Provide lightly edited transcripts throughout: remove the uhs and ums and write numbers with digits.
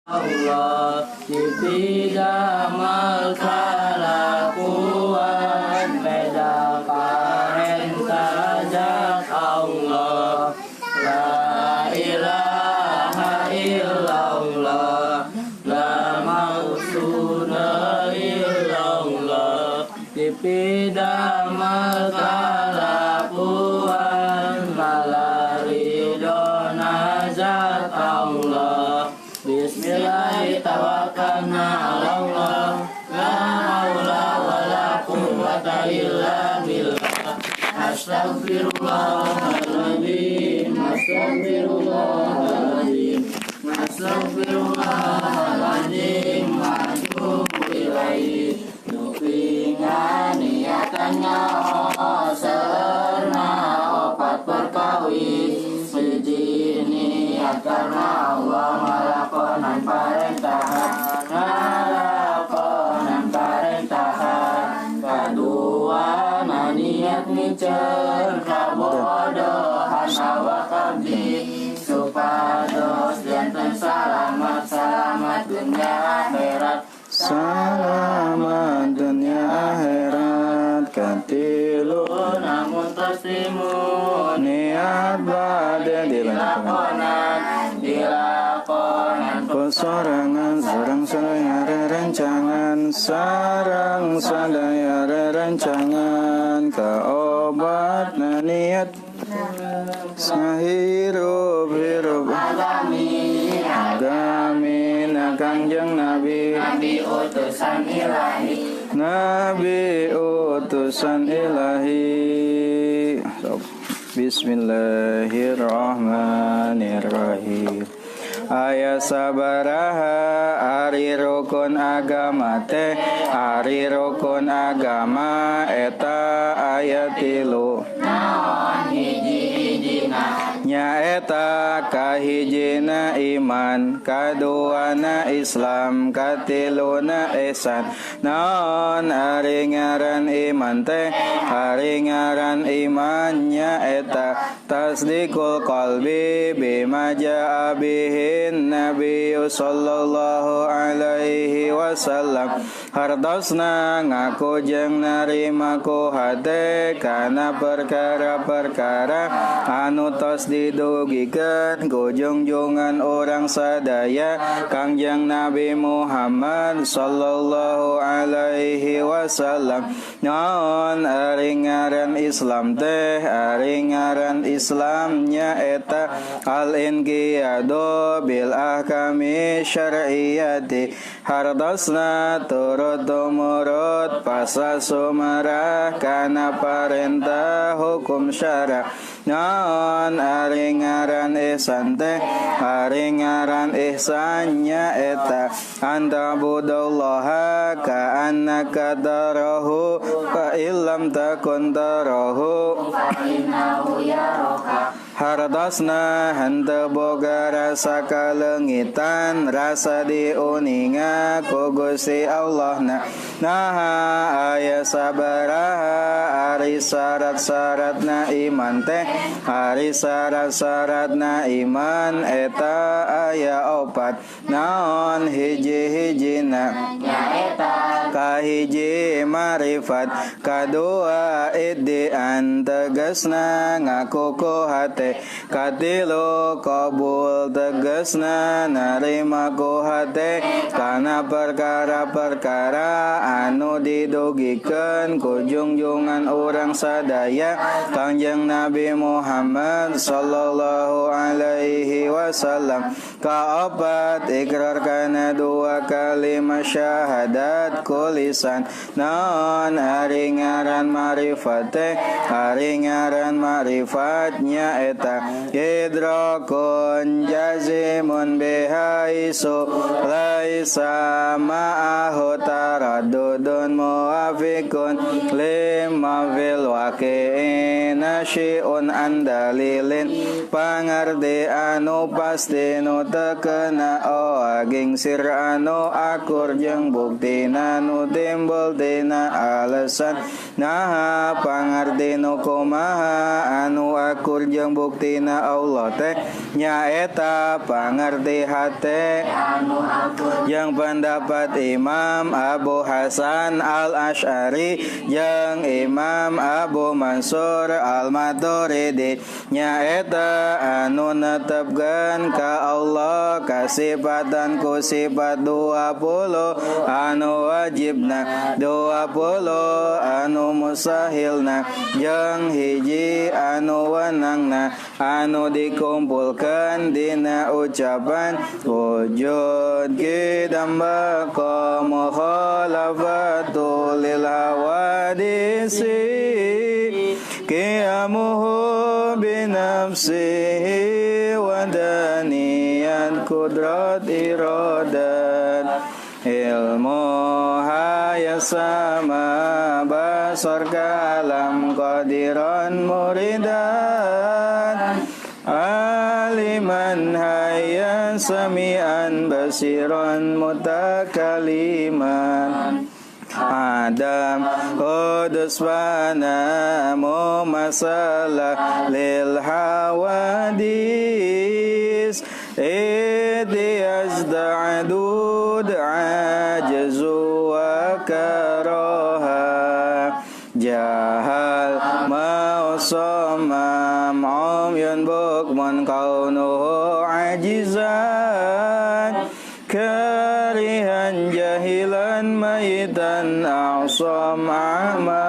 Allah dipidamal kalakuan beda parenta jak Allah la ilaha illallah la mausuna illallah dipidamal kalakuan malari dona zat Allah Bismillah tawakkalna ala Allah la haula wala quwwata illa billah Astaghfirullahaladzim Astaghfirullahaladzim Astaghfirullahaladzim wa atubu ilaihi Nupingan niatannya serna opat perkawin Siji niat karena Allah ngalakonan perintahan Kedua niat micer kabodohan awak abdi Supados jantan selamat dunia akhirat Selamat dunia akhirat katilu namun tersimun niat bade dilakonan Sorangan sarang sadaya rencangan sarang sadaya rencangan kaobat niat sahirup hirup agami Kangjeng Nabi Nabi utusan ilahi Bismillahirrahmanirrahim Aya sabaraha ari rukun agama teh ari rukun agama eta aya tilu naon hiji-hijina nyaeta kahijina iman kaduana Islam katiluna ihsan naon ari ngaran iman teh ari ngaran iman nyaeta tasdikul qalbi bima jaa bihi Nabi sallallahu alaihi wasallam hardosna ngaku jeung narima ku hate kana perkara-perkara anu tos didugikeun ku junjungan orang sadaya Kangjeng Nabi Muhammad sallallahu alaihi wasallam naon ari ngaran Islam teh ari ngaran Islam nyaeta al-inqiyadu bil ahkami syar'iyyati hardosna turut tumurut pasa sumarah kana parentah hukum syara naon ari ngaran ihsan teh ari ngaran ihsan nyaeta anta budallaha ka annaka tarahu fa illam takun tarahu fa innahu yaraka hardosna henteu boga rasa kalengitan rasa diuninga ku Gusti Allah naha aya sabaraha ari syarat-syaratna iman teh ari syarat-syaratna iman eta aya opat naon hiji-hijina nyaeta kahiji marifat kadua iddian tegasna ngaku ku hate katilu qabul tegasna narima ku hate kana perkara-perkara anu didugikeun ku junjungan urang sadaya Kangjeng Nabi Muhammad sallallahu alaihi wasallam kaopat ikrar kana dua kalimat syahadat kulisan naon ari ngaran marifat teh ari ngaran marifatnya eta idrakun jazimun bihaisu laisa ma'ahu taraddudun muafiqun lima fil waqi'ina syi'un andalilin pangarti anu pasti nu tekena o aging sir anu akur jeung buktina nu timbul tina alasan naha pangarti nu kumaha anu akur jeung buktina Allah teh nyaeta pangarti hate anu akur yang pendapat Imam Abu Hasan Al-Asy'ari yang Imam Abu Mansur Al-Maturidi nyaeta anu netepkeun ka Allah kasifatan ku sifat 20 anu wajibna 20 anu mustahilna jeung hiji anu wenangna anu dikumpulkeun dina ucapan wujud kidam baqa mukhalafatu lil hawadisi qiyamuhu binafsihi wa daniyat kudrat iradat ilmu hayas sama basar kalam qadiran muridan aliman hayyan sami'an basiran mutakaliman Adam Qudus fana mumasalah lil hawadis Yazda'dud ajazu wa karaha jahal ma'usamam umyun bukmun kaunuhu ajizan karihan jahilan mayitan a'sam a'ma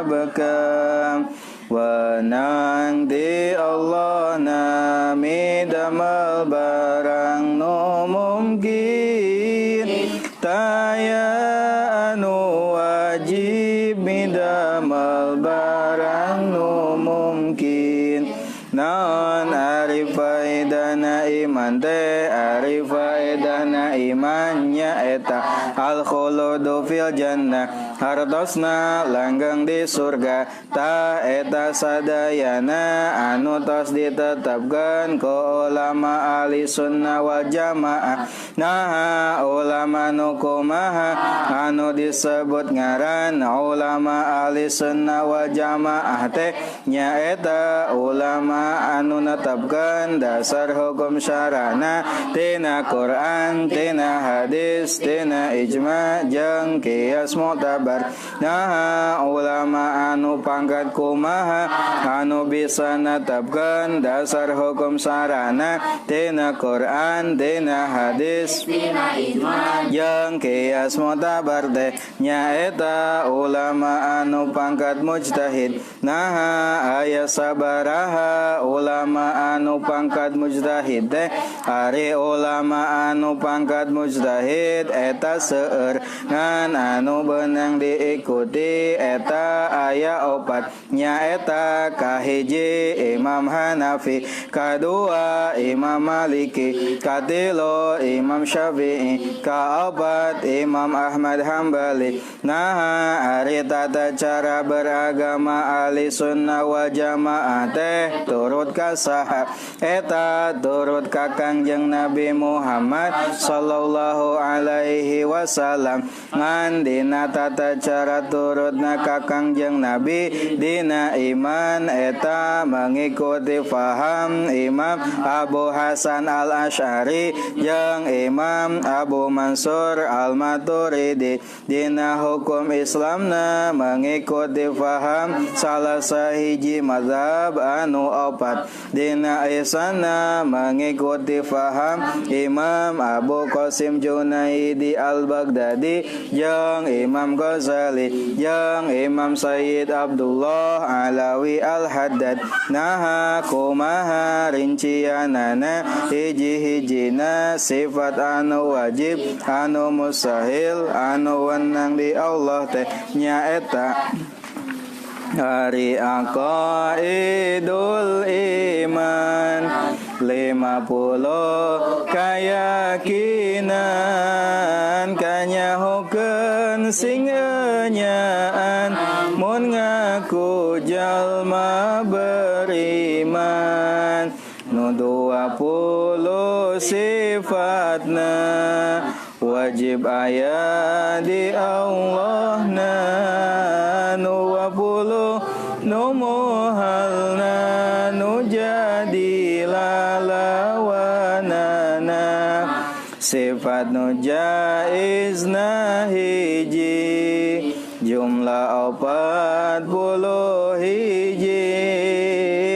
abkam wenang di Allah nami damal barang no mungkin taya anu wajib midamal barang no mungkin naon arifaidana iman teh arifaidana imannya eta al khuludu fil jannah hartosna langgeng di surga ta eta sadayana anu tos ditetapkeun ku ulama ahli sunnah wal jamaah nah ulama nu kumaha anu disebut ngaran ulama ahli sunnah wal jamaah teh nyaeta ulama anu netepkeun dasar hukum syarana tina Quran tina hadis tina ijma jeung qiyas mu'tabar nah ulama anu pangkat kumaha anu bisa netepkeun dasar hukum syarana tina Quran tina hadis tina ijma jeung qiyas mu'tabar teh nyaeta ulama anu pangkat mujtahid nah aya sabaraha ulama anu pangkat mujtahid teh ari ulama anu pangkat mujtahid eta seueur ngan anu beunang diikuti eta aya opat nyaeta kahiji Imam Hanafi kadua Imam Maliki katilu Imam Syafi'i kaopat Imam Ahmad Hambali nah ari tata cara beragama ahli sunnah wal jamaah teh turut ka saha eta turut ka Kangjeng Nabi Muhammad sallallahu alaihi wasallam ngan dina tata cara turutna ka Kangjeng Nabi dina iman eta mengikuti faham Imam Abu Hasan Al-Asy'ari jeung Imam Abu Mansur Al-Maturidi dina hukum Islamna mengikuti faham salah sahiji mazhab anu opat dina isana mengikuti faham Imam Abu Qasim Junaidi Al-Baghdadi jeung Imam Ghazali jeung Imam Sayyid Abdullah Alawi Al-Haddad naha kumaha rincianana hiji-hijina sifat anu wajib anu mustahil anu wenang di Allah teh nyaeta hari aqaidul iman 50 kayakinan kanyahokeun sing enyaan mun ngaku jalma beriman nu 20 sifatna wajib aya di Allah na nu wapuluh nu muhalna nu jadi lalawanana sifat nu jaizna hiji jumlah 40 hiji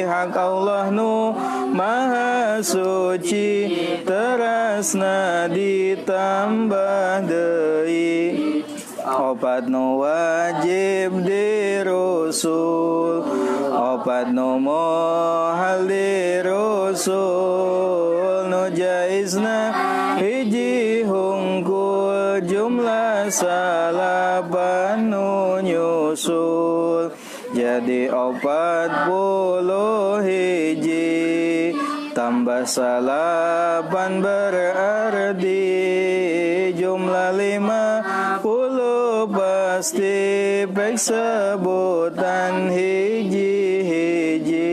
hak Allah nu maha suci terasna ditambah deui opat nu wajib di Rasul opat nu mohal di Rasul nu jaizna hiji hungkul jumlah salapan nu nyusul jadi 40 hiji tambah salapan berarti jumlah 50 pasti pek sebutan hiji-hiji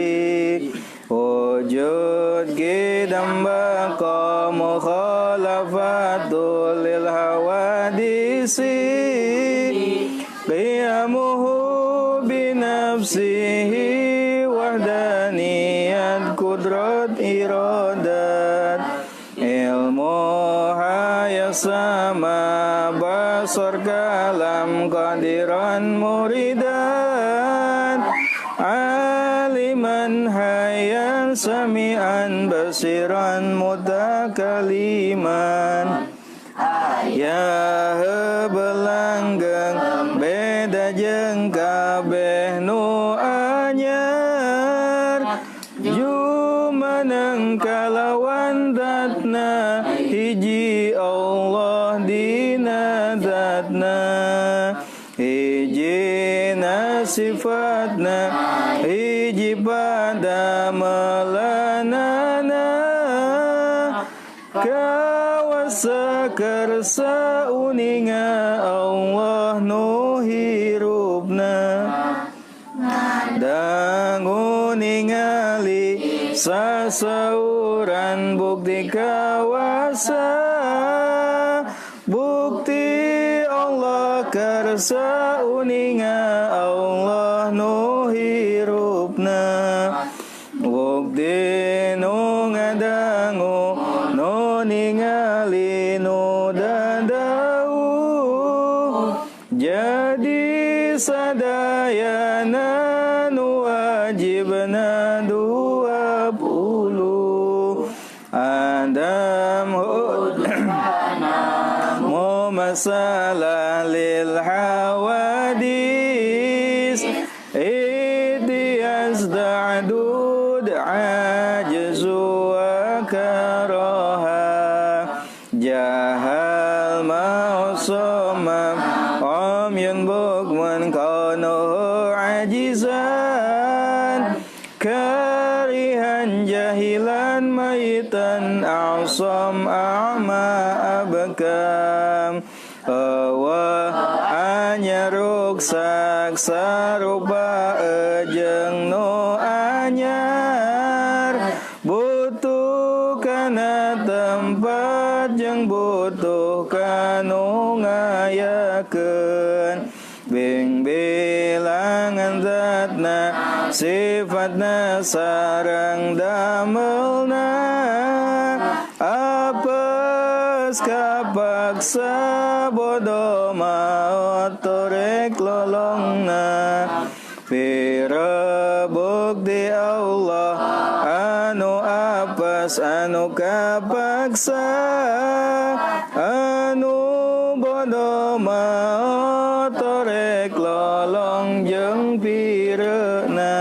wujud kidam baqa mukhalafatul lil hawadisi qiyamuhu binafsihi wahdaniyat kudrat iradat ilmu hayat sama basar kalam qadiran muridan aliman hayyan sami'an basiran mutakaliman ya belanggeng beda jeung kabeh nu anyar jumaneng kalawan datna hiji Allah dina datna hiji na sifatna hiji pada melanana kawasa kersa uninga Allah nu hirupna dangu ningali sasauran bukti kawasa bukti Allah kersa uninga Allah nu hirupna bukti nu ngadangu nu ningali nu dadau jadi sadayana nu wajibna 20 Adam mu masalah lil hawadis idiyas da'dud ajzu wa karaha jahal ma'usumam umyun bukman kaunuhu ajizan karihan jahilan maitan a'sam a'ma abkam hanya ruksak sarupa ejeng no anyar butuh kana tempat jeung butuh kanu ngayakeun bing bilangan zatna sifatna sareng damelna apes kapaksa bodo maot torek lolongna pira bukti Allah anu apes anu kapaksa anu bodo maot torek lolong jeung pireuna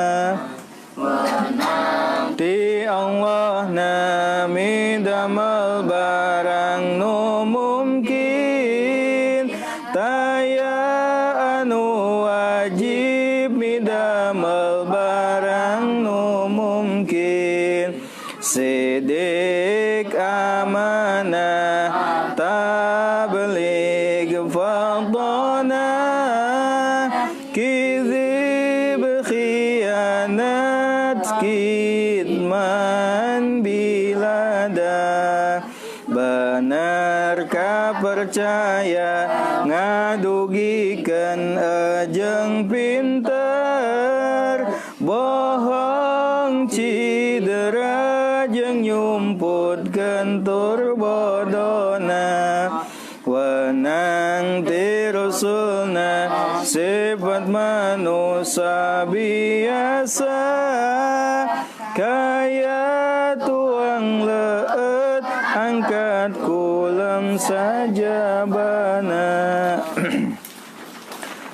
ti Allah nami damel barang nu mungkin taya anu wajib midamel barang nu mungkin sidik amanah tabligh fadana kizib khianat kitman bilada benar percaya ngadugikeun jeung pinter bohong cidera jeung nyumputkeun tur bodona wenang ti rasulna sifat manusia biasa kaya tuang leut angkat kulam saja bana.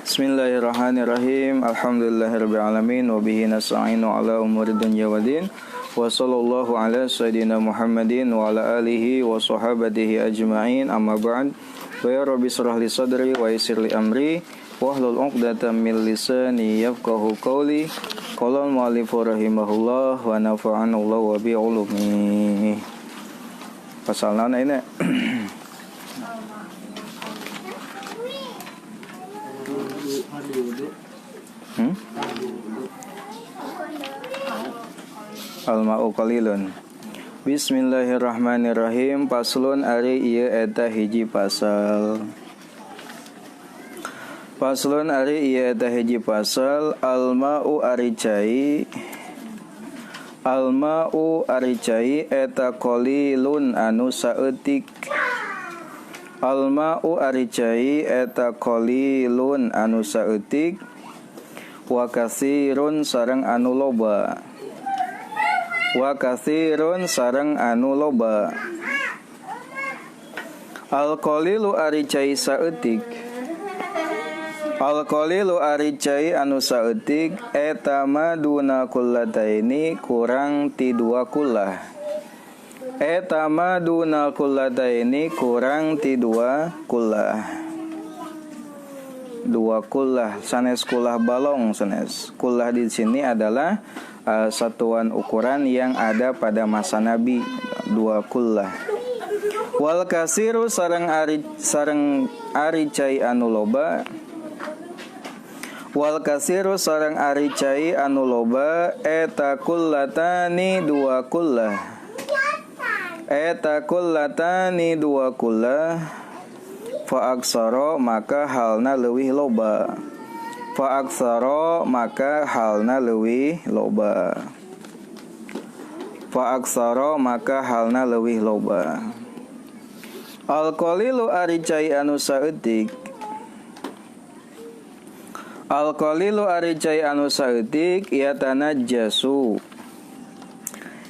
Bismillahirrahmanirrahim. Alhamdulillahirabbil alamin wa bihi nasta'inu ala umuri dunya waddin. Wa sallallahu ala sayyidina Muhammadin wa ala alihi wa sahabatihi ajma'in. Amma ba'd. Wa ya rabbi shrah li sadri wa yassir li amri wahlul 'uqdatam min lisani yafqahu qawli. Qala al-mu'allif rahimahullah wa nafa'ana Allah wa bi 'ulumi. Pasal naon ini? Al-ma'u qalilun. Bismillahirrahmanirrahim. Paslun ari ieu eta hiji pasal. Paslun ari ieu eta hiji pasal. Al-ma'u ari cai. Al-ma'u ari cai eta qalilun anu saeutik. Al-ma'u ari cai eta qalilun anu saeutik. Wa katsirun sareng anu loba. Wa katsirun sareng anu loba. Al-qalilu ari cai saeutik. Al-qalilu ari cai anu saeutik eta maduna kullataini kurang ti dua kullah. Eta maduna kullataini kurang ti dua kullah. Dua kullah sanes kullah balong sanes. Kullah di sini adalah satuan ukuran yang ada pada masa Nabi, dua kullah. Wal kasiru sareng ari cai anu loba. Wal kasiru sareng ari cai anu loba eta kullatani dua kullah. Eta kullatani dua kullah. Fa aksara maka halna leuwih loba. Fa aksara maka halna leuwih loba. Fa aksara maka halna leuwih loba. Al-qalilu ari cai anu saeutik. Al-qalilu ari cai anu saeutik yatanajjasu.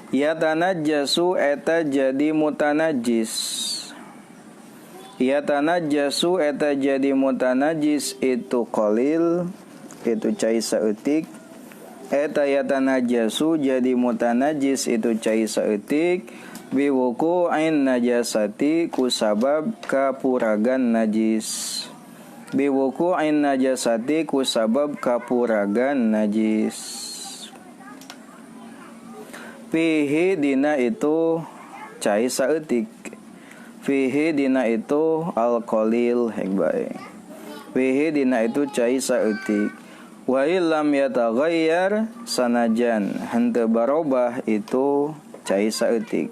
Yatanajjasu eta jadi mutanajjis. Yatanajjasu eta jadi mutanajjis itu qalil, itu cai saeutik. Eta yatanajjasu jadi mutanajjis itu cai saeutik biwuqu'in najasati kusabab kapuragan najis. Biwuqu'in najasati kusabab kapuragan najis. Fihi dina itu cai saeutik. Fihi dina itu al-qalil hek bae. Fihi dina itu cai saeutik. Wa illam yataghayyar sanajan henteu barobah itu cai saeutik.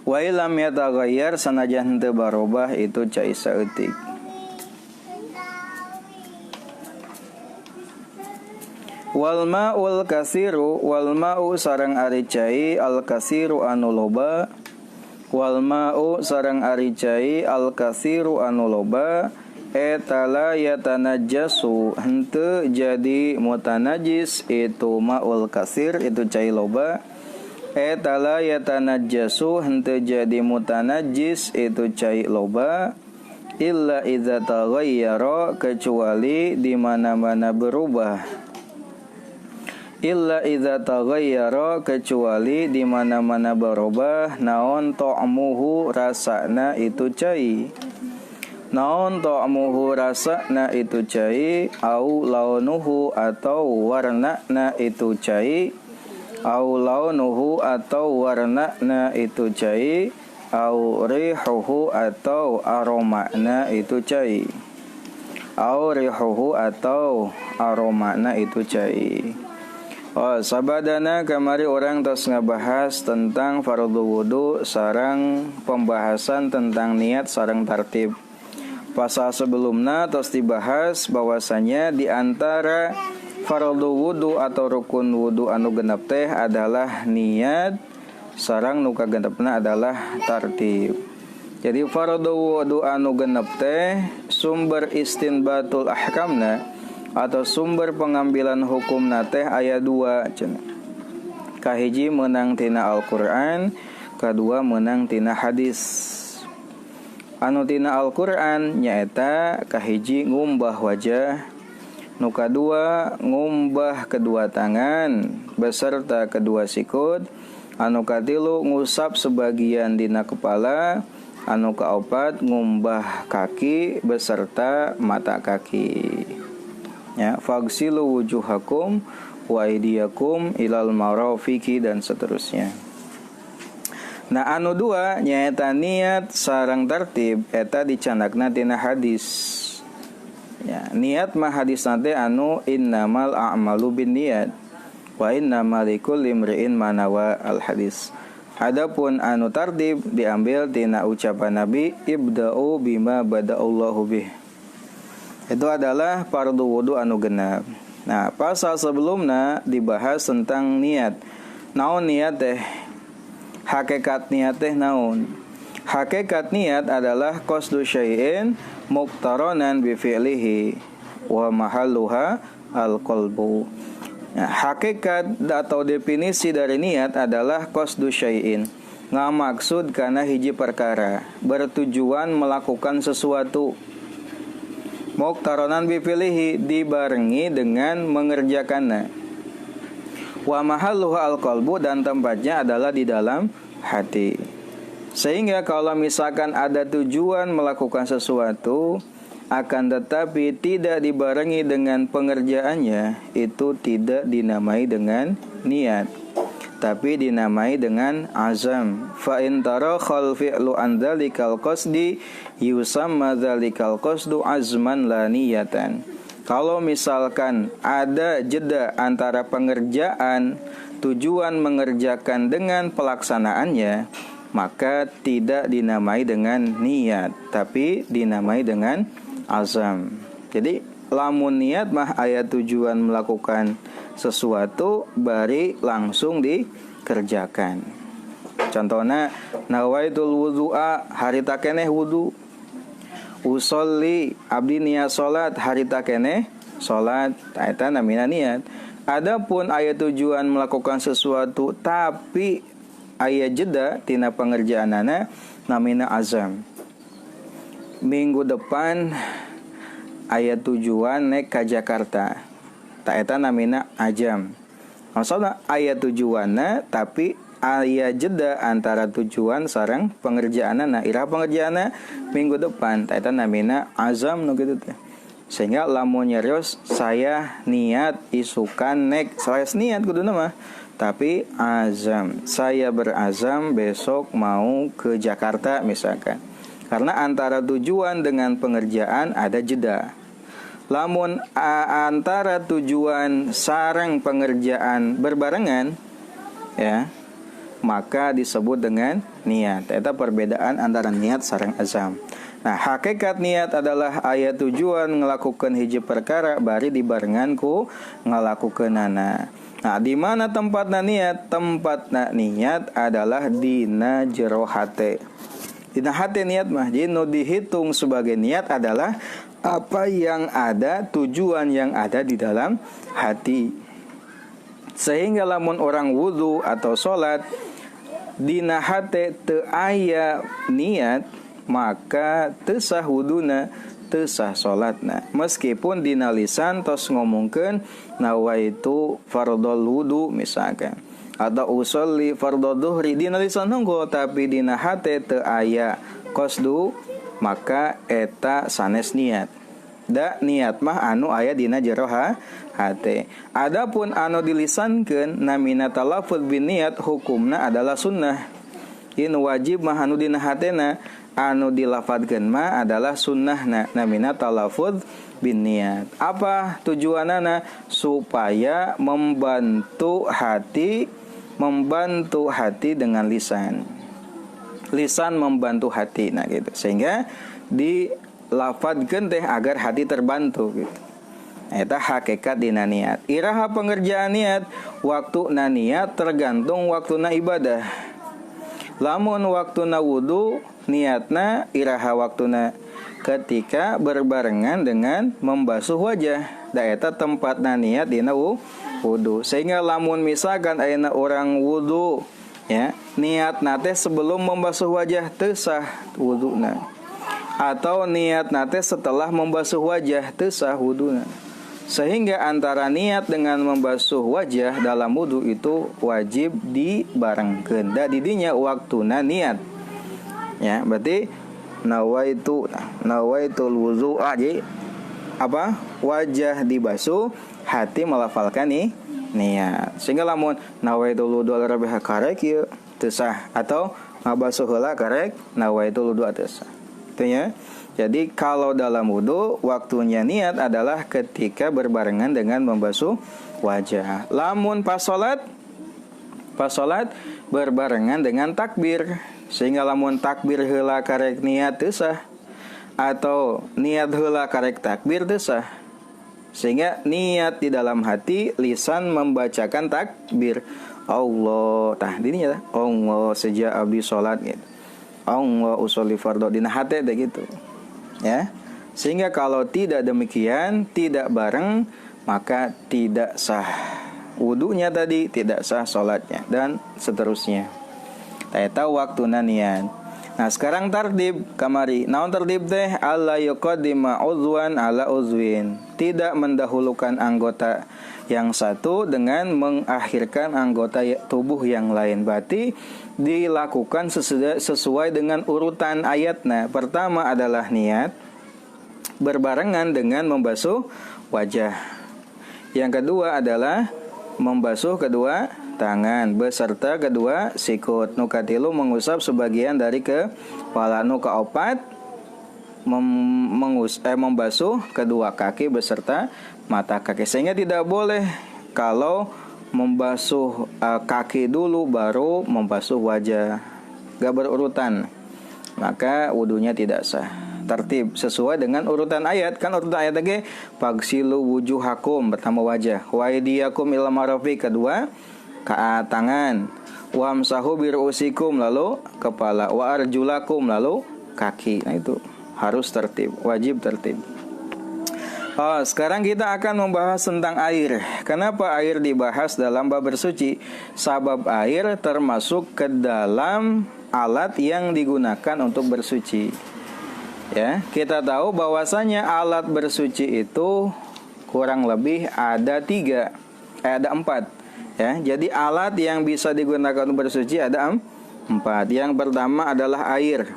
Wa illam yataghayyar sanajan henteu barobah itu cai saeutik. Wal ma'ul kasiru wal ma'u sareng ari cai al kasiru anu loba. Wal ma'u sareng ari cai al kasiru anu loba eta la yatanajjasu henteu jadi mutanajis itu ma'ul kasir itu cai loba. Eta la yatanajjasu henteu jadi mutanajis itu cai loba illa idza taghayyara kecuali di mana-mana berubah. Illa idza taghayyara kecuali di mana-mana berubah naon ta'muhu rasana itu cai. Naon ta'muhu rasana itu cai au launuhu atau warnana itu cai. Au launuhu atau warnana itu cai. Au rihuhu atau aromana itu cai. Au rihuhu atau aromana itu cai. Oh, sabadana kamari orang tos ngabahas tentang fardu wudu sareng pembahasan tentang niat sareng tartib. Pasal sebelumnya tos dibahas bahwasanya di antara fardu wudu atau rukun wudu anu genep teh adalah niat sareng nu kagenepna adalah tartib. Jadi fardu wudu anu genep teh sumber istinbatul ahkamna atau sumber pengambilan hukum teh aya 2 cenah. Kahiji meunang tina Al-Qur'an, kadua meunang tina hadis. Anu tina Al-Qur'an nyaeta kahiji ngumbah wajah, nu kadua ngumbah kedua tangan beserta kedua sikut, anu katilu ngusap sebagian dina kepala, anu kaopat ngumbah kaki beserta mata kaki. Ya, fagsilu wujuhakum wa aydiyakum ilal marafiqi dan seterusnya. Nah, anu 2 nyaeta niat sareng tartib eta dicandakna tina hadis. Ya, niat mah hadis teh anu innamal a'malu binniyat wa innamal likulli imri'in ma nawa al hadis. Adapun anu tartib diambil tina ucapan Nabi ibda'u bima bada'allahu bih. Itu adalah fardu wudu anu genap. Nah, pasal sebelumnya dibahas tentang niat. Naon niat teh? Hakikat niat teh naon? Hakikat niat adalah qasdu syai'in muqtaranan bi fi'lihi wa mahalluha al-qalbu. Nah, hakikat atau definisi dari niat adalah qasdu syai'in, ngamaksud kana hiji perkara, bertujuan melakukan sesuatu. Muqtaranan bi fi'lihi, dibarengi dengan mengerjakannya. Wa mahalluha al-qalbu, dan tempatnya adalah di dalam hati. Sehingga kalau misalkan ada tujuan melakukan sesuatu akan tetapi tidak dibarengi dengan pengerjaannya, itu tidak dinamai dengan niat, tapi dinamai dengan azam. Fa in tarakhal fi'lu an dzalikal qasdi yusamma dzalikal qasdu azman la niyatan. Kalau misalkan ada jeda antara pengerjaan, tujuan mengerjakan dengan pelaksanaannya, maka tidak dinamai dengan niat, tapi dinamai dengan azam. Jadi lamun niat mah aya tujuan melakukan sesuatu bari langsung dikerjakan. Contohnya nawaitul wudu'a, harita keneh wudu. Usolli, abdi niat salat, harita keneh salat, eta namina niat. Adapun aya tujuan melakukan sesuatu tapi aya jeda tina pengerjaanana, namina azam. Minggu depan aya tujuan naik ke Jakarta, ta eta namina azam. Maksudna aya tujuanna tapi aya jeda antara tujuan sareng pengerjaanana. Iraha pengerjaanna minggu depan, ta eta namina azam nu kitu teh. Sehingga lamun nyarios saya niat isukan naik, saya niat kuduna mah, tapi azam, saya berazam besok mau ke Jakarta misalkan. Karena antara tujuan dengan pengerjaan ada jeda. Lamun antara tujuan sareng pengerjaan berbarengan, ya, maka disebut dengan niat. Eta perbedaan antara niat sareng azam. Nah, hakikat niat adalah aya tujuan ngelakukan hiji perkara bari dibarengan ku ngalakukeunana. Nah, di mana tempatna niat? Tempatna niat adalah dina jero hate. Dina hate niat mah, jadi nu dihitung sebagai niat adalah apa yang ada, tujuan yang ada di dalam hati. Sehingga lamun orang wudu atau salat dina hate teu aya niat, maka teu sah wuduna, teu sah salatna. Meskipun dina lisan tos ngomongkeun nawaitu fardhol wudu misalkan, atau usolli fardhu dhuhri, dina lisan hungkul tapi dina hate teu aya qasdu, maka eta sanes niat. Da niat mah anu aya dina jero hate. Adapun anu dilisankeun namina talaffuz bin niat, hukumna adalah sunnah. In wajib mah anu dina hatena anu dilafadzkeun mah adalah sunnahna namina talafuz bin niat. Apa tujuanana? Supaya membantu hati dengan lisan. Lisan membantu hati, nah gitu. Sehingga dilafadzkeun teh agar hati terbantu gitu. Eta hakikat dina niat. Iraha pengerjaan niat, waktuna niat tergantung waktuna ibadah. Lamun waktuna wudu, niatna iraha waktuna ketika berbarengan dengan membasuh wajah. Da eta tempatna niat dina wudu. Sehingga lamun misalkan ayeuna orang wudu, ya, niat nate sebelum membasuh wajah teu sah wuduna. Atau niat nate setelah membasuh wajah teu sah wuduna. Sehingga antara niat dengan membasuh wajah dalam wudu itu wajib dibarengkeun. Da didinya waktuna niat. Ya, berarti nawaitul wudu aja apa? Wajah dibasuh, hati melafalkan niat. Sehingga lamun nawaitul wudu al-rabiha karek ieu teu sah atau ngabasuh heula karek nawaitul wudu teu sah. Itu ya. Jadi kalau dalam wudu waktunya niat adalah ketika berbarengan dengan membasuh wajah. Lamun pas salat berbarengan dengan takbir. Sehingga lamun takbir heula karek niat teu sah atau niat heula karek takbir teu sah. Sehingga niat di dalam hati, lisan membacakan takbir. Allah, tah dininya Allah sejak abdi salat gitu. Allah usolli fardhu dina hate teh gitu. Ya. Sehingga kalau tidak demikian, tidak bareng, maka tidak sah wudunya tadi, tidak sah salatnya dan seterusnya. Eta waktuna niat. Nah, sekarang tartib kamari. Naon tartib teh? Alla yuqaddima uzwan ala uzwin. Tidak mendahulukan anggota yang satu dengan mengakhirkan anggota tubuh yang lain. Berarti dilakukan sesuai dengan urutan ayatnya. Pertama adalah niat berbarengan dengan membasuh wajah. Yang kedua adalah membasuh kedua tangan beserta kedua sikut. Nu katilu mengusap sebagian dari kepala. Nu kaopat membasuh kedua kaki beserta mata kaki. Sehingga tidak boleh kalau membasuh kaki dulu baru membasuh wajah, gak berurutan, maka wudunya tidak sah. Tertib sesuai dengan urutan ayat. Kan urutan ayat lagi fagsilu wujuhakum pertama wajah, wa aydiyakum ila marafiq kedua ke tangan, wamsahu birusikum lalu kepala, wa arjulakum lalu kaki. Nah itu harus tertib, wajib tertib. Sekarang kita akan membahas tentang air. Kenapa air dibahas dalam bab bersuci? Sabab air termasuk ke dalam alat yang digunakan untuk bersuci. Ya, kita tahu bahwasanya alat bersuci itu kurang lebih ada 4. Ya, jadi alat yang bisa digunakan untuk bersuci ada 4. Yang pertama adalah air.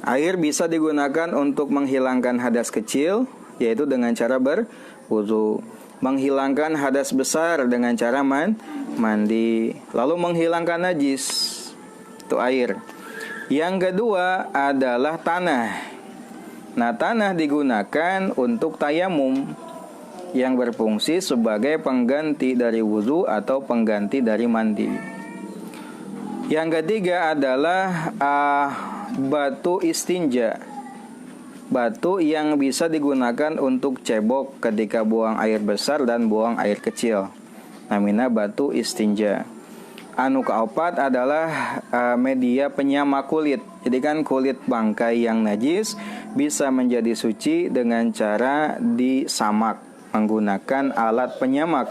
Air bisa digunakan untuk menghilangkan hadas kecil, yaitu dengan cara berwudu. Menghilangkan hadas besar dengan cara mandi. Lalu menghilangkan najis, itu air. Yang kedua adalah tanah. Nah, tanah digunakan untuk tayamum, yang berfungsi sebagai pengganti dari wudu atau pengganti dari mandi. Yang ketiga adalah batu istinja. Batu yang bisa digunakan untuk cebok ketika buang air besar dan buang air kecil. Namanya batu istinja. Anu kaopat adalah media penyamak kulit. Jadi kan kulit bangkai yang najis bisa menjadi suci dengan cara disamak menggunakan alat penyamak.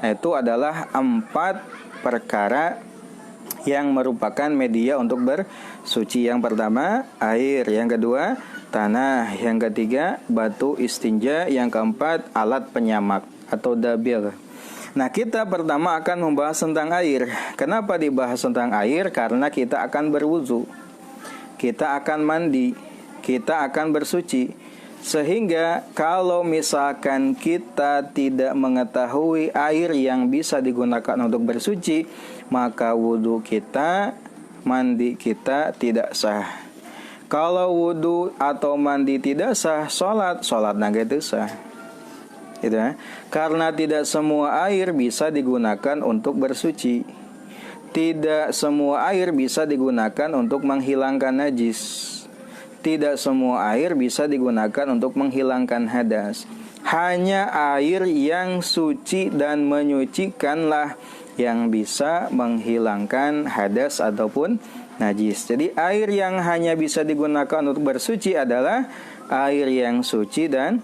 Nah, itu adalah 4 perkara yang merupakan media untuk bersuci. Yang pertama air, yang kedua tanah, yang ketiga batu istinja, yang keempat alat penyamak atau dabil. Nah, kita pertama akan membahas tentang air. Kenapa dibahas tentang air? Karena kita akan berwudu, kita akan mandi, kita akan bersuci. Sehingga kalau misalkan kita tidak mengetahui air yang bisa digunakan untuk bersuci, maka wudu kita, mandi kita tidak sah. Kalau wudu atau mandi tidak sah, sholat nage teu sah. Gitu ya. Karena tidak semua air bisa digunakan untuk bersuci. Tidak semua air bisa digunakan untuk menghilangkan najis. Tidak semua air bisa digunakan untuk menghilangkan hadas. Hanya air yang suci dan menyucikanlah yang bisa menghilangkan hadas ataupun najis. Jadi air yang hanya bisa digunakan untuk bersuci adalah air yang suci dan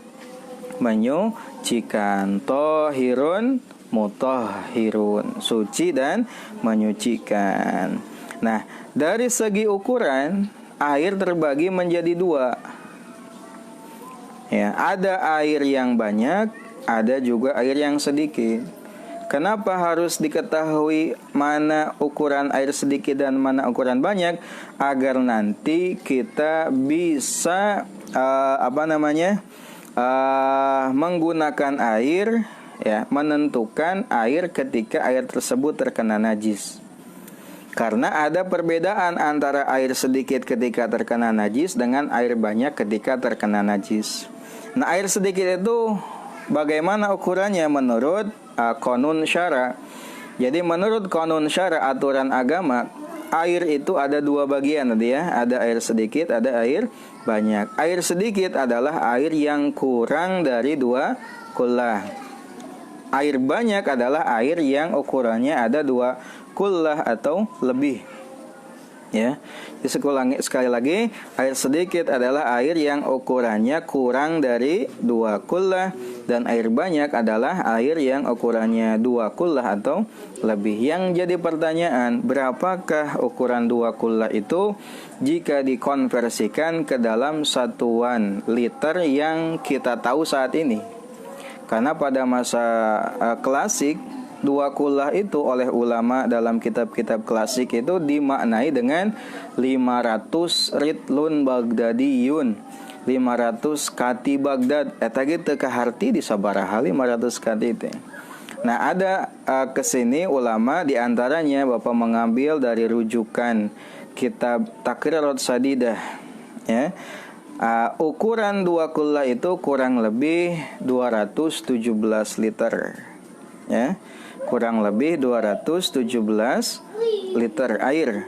menyucikan. Tohirun mutahhirun, suci dan menyucikan. Nah, dari segi ukuran air terbagi menjadi dua. Ya, ada air yang banyak, ada juga air yang sedikit. Kenapa harus diketahui mana ukuran air sedikit dan mana ukuran banyak? Agar nanti kita bisa menggunakan air, ya, menentukan air ketika air tersebut terkena najis. Karena ada perbedaan antara air sedikit ketika terkena najis dengan air banyak ketika terkena najis. Nah, air sedikit itu bagaimana ukurannya menurut qanun syara? Jadi menurut qanun syara, aturan agama, air itu ada dua bagian tadi ya. Ada air sedikit, ada air banyak. Air sedikit adalah air yang kurang dari 2 kullah. Air banyak adalah air yang ukurannya ada 2 kullah atau lebih. Ya. Sekali lagi, air sedikit adalah air yang ukurannya kurang dari 2 kullah, dan air banyak adalah air yang ukurannya 2 kullah atau lebih. Yang jadi pertanyaan, berapakah ukuran 2 kullah itu jika dikonversikan ke dalam satuan liter yang kita tahu saat ini? Karena pada masa klasik, 2 kullah itu oleh ulama dalam kitab-kitab klasik itu dimaknai dengan 500 ritlun Baghdadiyun, 500 kati Baghdad. Eta gitu kaharti di sabaraha 500 kati teh. Nah, ada kesini ulama diantaranya Bapak mengambil dari rujukan kitab Taqrirat Sadidah, ya. Ukuran 2 kullah itu kurang lebih 217 liter, ya. Kurang lebih 217 liter air,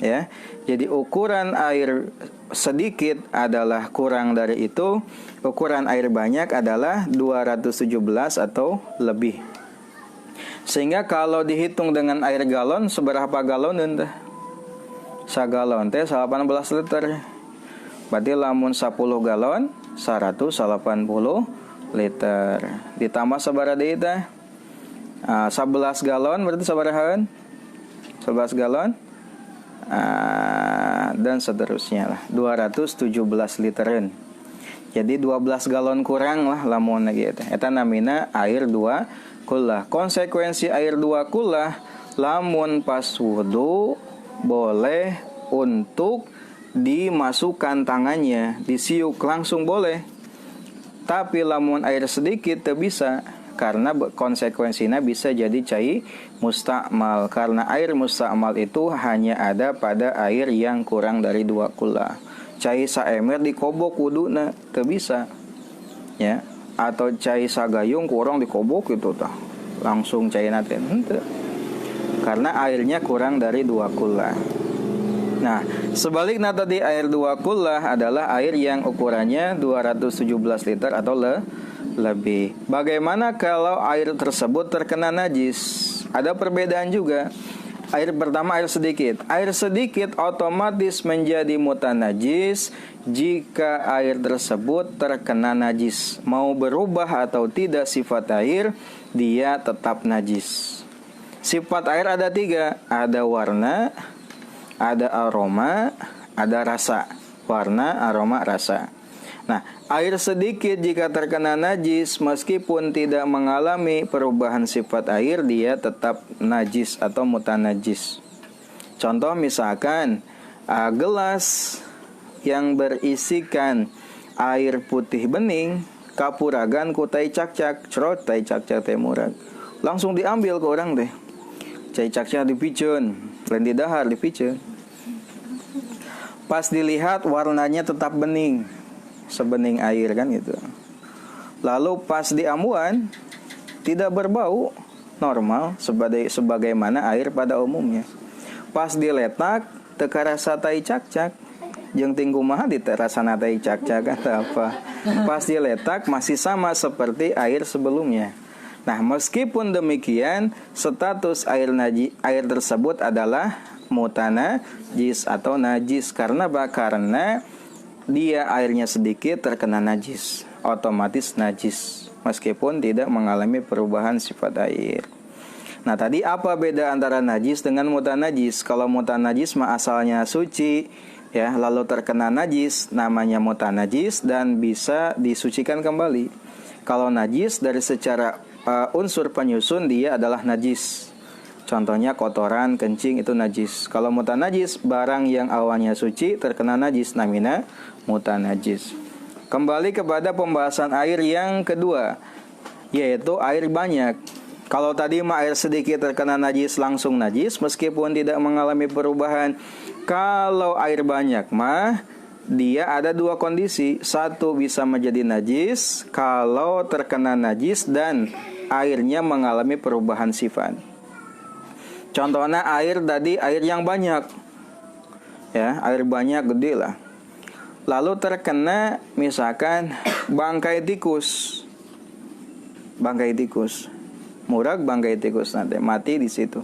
ya. Jadi ukuran air sedikit adalah kurang dari itu, ukuran air banyak adalah 217 atau lebih. Sehingga kalau dihitung dengan air galon, seberapa galon teh? Sagalon teh 18 liter. Berarti lamun 10 galon 180 liter. Ditambah sabaraha deui teh? 11 galon berarti sabarahaan? 11 galon dan seterusnya lah, 217 literan. Jadi 12 galon kurang lah lamun gitu. Eta namina air 2 kullah. Konsekuensi air 2 kullah, lamun pas wudu boleh untuk dimasukkan tangannya, disiuk langsung boleh. Tapi lamun air sedikit teu bisa, karena konsekuensinya bisa jadi cai mustakmal. Karena air mustakmal itu hanya ada pada air yang kurang dari 2 kullah. Cai saemer dikobok wuduna teu bisa, ya. Atau cai sagayung kurang dikobok gitu tah, langsung caina teh henteu. Karena airnya kurang dari 2 kullah. Nah, sebaliknya tadi air 2 kullah adalah air yang ukurannya 217 liter atau lebih. Bagaimana kalau air tersebut terkena najis? Ada perbedaan juga. Air pertama, air sedikit. Air sedikit otomatis menjadi mutanajis jika air tersebut terkena najis. Mau berubah atau tidak sifat air, dia tetap najis. Sifat air ada 3. Ada warna, ada aroma, ada rasa. Warna, aroma, rasa. Nah, air sedikit jika terkena najis, meskipun tidak mengalami perubahan sifat air, dia tetap najis atau mutanajis. Contoh misalkan gelas yang berisikan air putih bening, kapuragan ku tai cak-cak, cerot tai cak-cak teh murag. Langsung diambil ke orang teh. Tai cak-cak dipiceun, lain di dahar dipiceun. pas dilihat warnanya tetap bening, sebening air kan gitu. Lalu pas diambuan tidak berbau, normal sebagaimana air pada umumnya. Pas diletak teu karasa tai cak-cak, jeung ting kumaha diterasana tai cak-cak atau apa. Pas diletak masih sama seperti air sebelumnya. Nah, meskipun demikian, status air tersebut adalah mutanajis atau najis. Karena apa? Karena dia airnya sedikit terkena najis, otomatis najis meskipun tidak mengalami perubahan sifat air. Nah, tadi apa beda antara najis dengan mutanajis? Kalau mutanajis mah asalnya suci, ya, lalu terkena najis, namanya mutanajis dan bisa disucikan kembali. Kalau najis dari secara unsur penyusun dia adalah najis. Contohnya kotoran, kencing itu najis. Kalau mutanajis, barang yang awalnya suci terkena najis, namanya mutanajis. Kembali kepada pembahasan air yang kedua, yaitu air banyak. Kalau tadi mah air sedikit terkena najis langsung najis meskipun tidak mengalami perubahan. Kalau air banyak mah dia ada dua kondisi. Satu, bisa menjadi najis kalau terkena najis dan airnya mengalami perubahan sifat. Contohnya air tadi, air yang banyak, ya, air banyak gede lah. Lalu terkena misalkan bangkai tikus, murag bangkai tikus nanti mati di situ.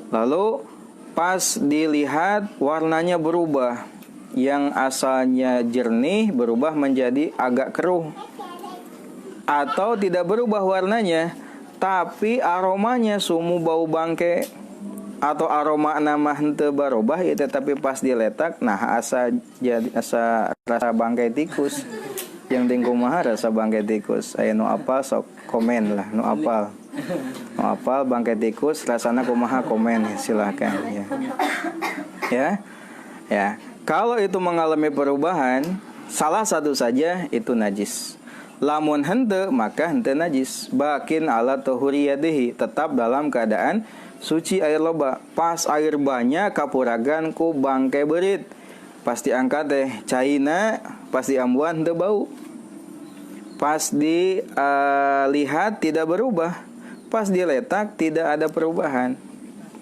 Lalu pas dilihat warnanya berubah, yang asalnya jernih berubah menjadi agak keruh, atau tidak berubah warnanya tapi aromanya sumu bau bangke, atau aroma nama henteu barobah ya, tetapi pas diletak nah asa rasa bangkai tikus. Yang tinggal kumaha rasa bangkai tikus. Aya nu apal sok komen lah, nu apal bangkai tikus rasana kumaha komen, silahkan ya. Ya. Kalau itu mengalami perubahan, salah satu saja itu najis. Lamun henteu maka henteu najis. Bakin ala tuhuriyatihi, tetap dalam keadaan suci air loba. Pas air banyak kapuragan ku bangkai beurit, pasti angkat teh caina, pas diambuan henteu bau. Pas dilihat tidak berubah, pas diletak tidak ada perubahan,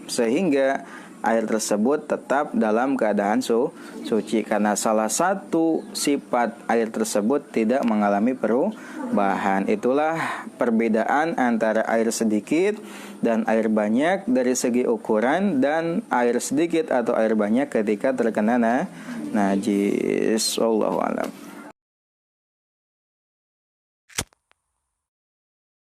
sehingga air tersebut tetap dalam keadaan suci karena salah satu sifat air tersebut tidak mengalami perubahan. Itulah perbedaan antara air sedikit dan air banyak dari segi ukuran, dan air sedikit atau air banyak ketika terkena najis. Wallahu a'lam.